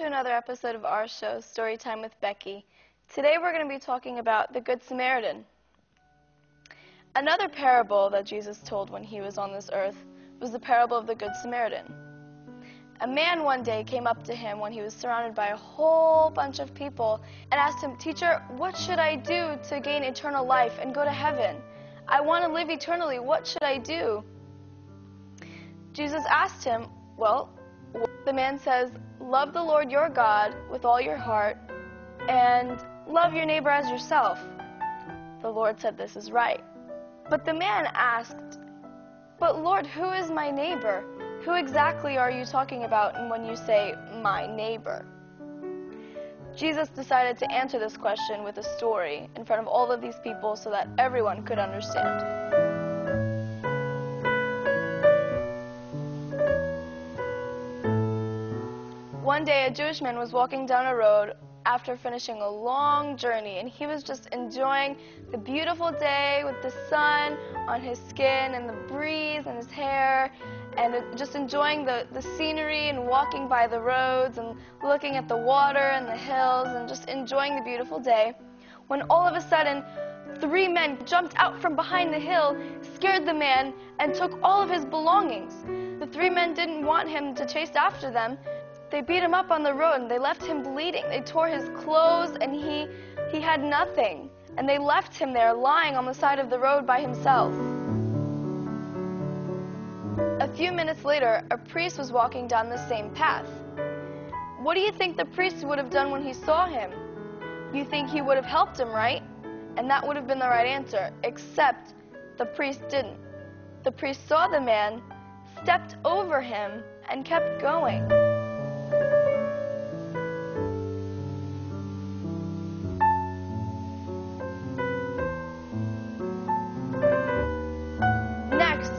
to another episode of our show, Storytime with Becky. Today we're going to be talking about the Good Samaritan. Another parable that Jesus told when he was on this earth was the parable of the Good Samaritan. A man one day came up to him when he was surrounded by a whole bunch of people and asked him, "Teacher, what should I do to gain eternal life and go to heaven? I want to live eternally. What should I do?" Jesus asked him, the man says, "Love the Lord your God with all your heart and love your neighbor as yourself." The Lord said, "This is right." But the man asked, "But Lord, who is my neighbor? Who exactly are you talking about when you say my neighbor?" Jesus decided to answer this question with a story in front of all of these people so that everyone could understand. One day, a Jewish man was walking down a road after finishing a long journey, and he was just enjoying the beautiful day with the sun on his skin and the breeze in his hair, and just enjoying the scenery and walking by the roads and looking at the water and the hills and just enjoying the beautiful day, when all of a sudden, 3 men jumped out from behind the hill, scared the man, and took all of his belongings. The 3 men didn't want him to chase after them. They beat him up on the road and they left him bleeding. They tore his clothes and he had nothing. And they left him there lying on the side of the road by himself. A few minutes later, a priest was walking down the same path. What do you think the priest would have done when he saw him? You think he would have helped him, right? And that would have been the right answer, except the priest didn't. The priest saw the man, stepped over him, and kept going.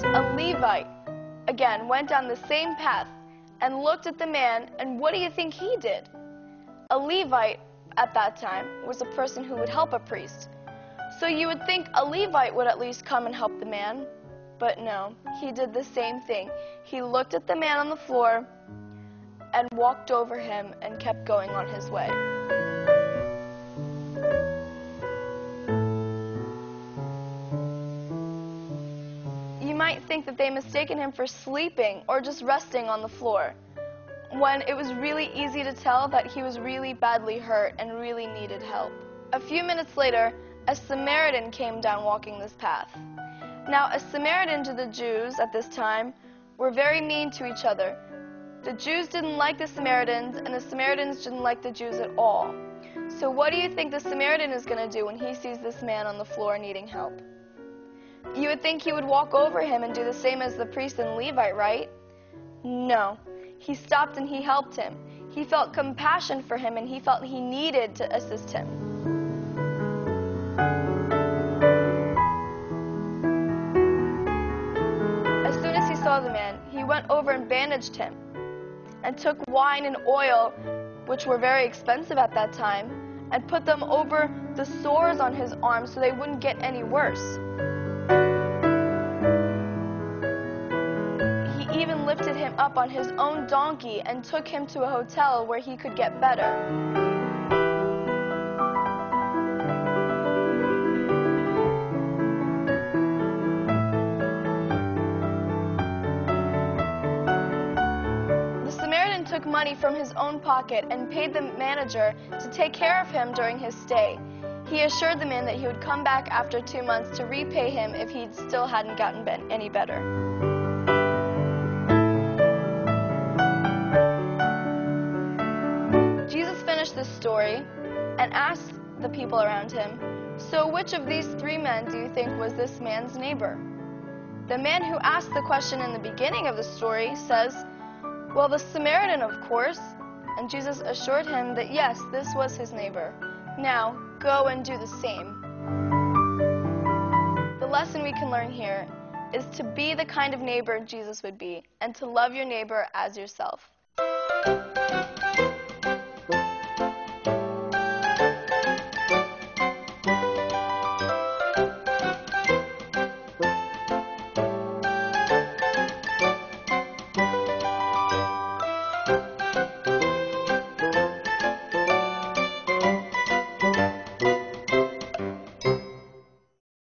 A Levite, again, went down the same path and looked at the man, and what do you think he did? A Levite, at that time, was a person who would help a priest. So you would think a Levite would at least come and help the man, but no, he did the same thing. He looked at the man on the floor and walked over him and kept going on his way. You might think that they mistaken him for sleeping or just resting on the floor, when it was really easy to tell that he was really badly hurt and really needed help. A few minutes later, a Samaritan came down walking this path. Now, a Samaritan to the Jews at this time were very mean to each other. The Jews didn't like the Samaritans, and the Samaritans didn't like the Jews at all. So what do you think the Samaritan is going to do when he sees this man on the floor needing help? You would think he would walk over him and do the same as the priest and Levite, right? No. He stopped and he helped him. He felt compassion for him and he felt he needed to assist him. As soon as he saw the man, he went over and bandaged him and took wine and oil, which were very expensive at that time, and put them over the sores on his arms so they wouldn't get any worse. He even lifted him up on his own donkey and took him to a hotel where he could get better. The Samaritan took money from his own pocket and paid the manager to take care of him during his stay. He assured the man that he would come back after 2 months to repay him if he still hadn't gotten any better. Jesus finished this story and asked the people around him, "So which of these 3 men do you think was this man's neighbor?" The man who asked the question in the beginning of the story says, "Well, the Samaritan, of course." And Jesus assured him that yes, this was his neighbor. Now, go and do the same. The lesson we can learn here is to be the kind of neighbor Jesus would be, and to love your neighbor as yourself.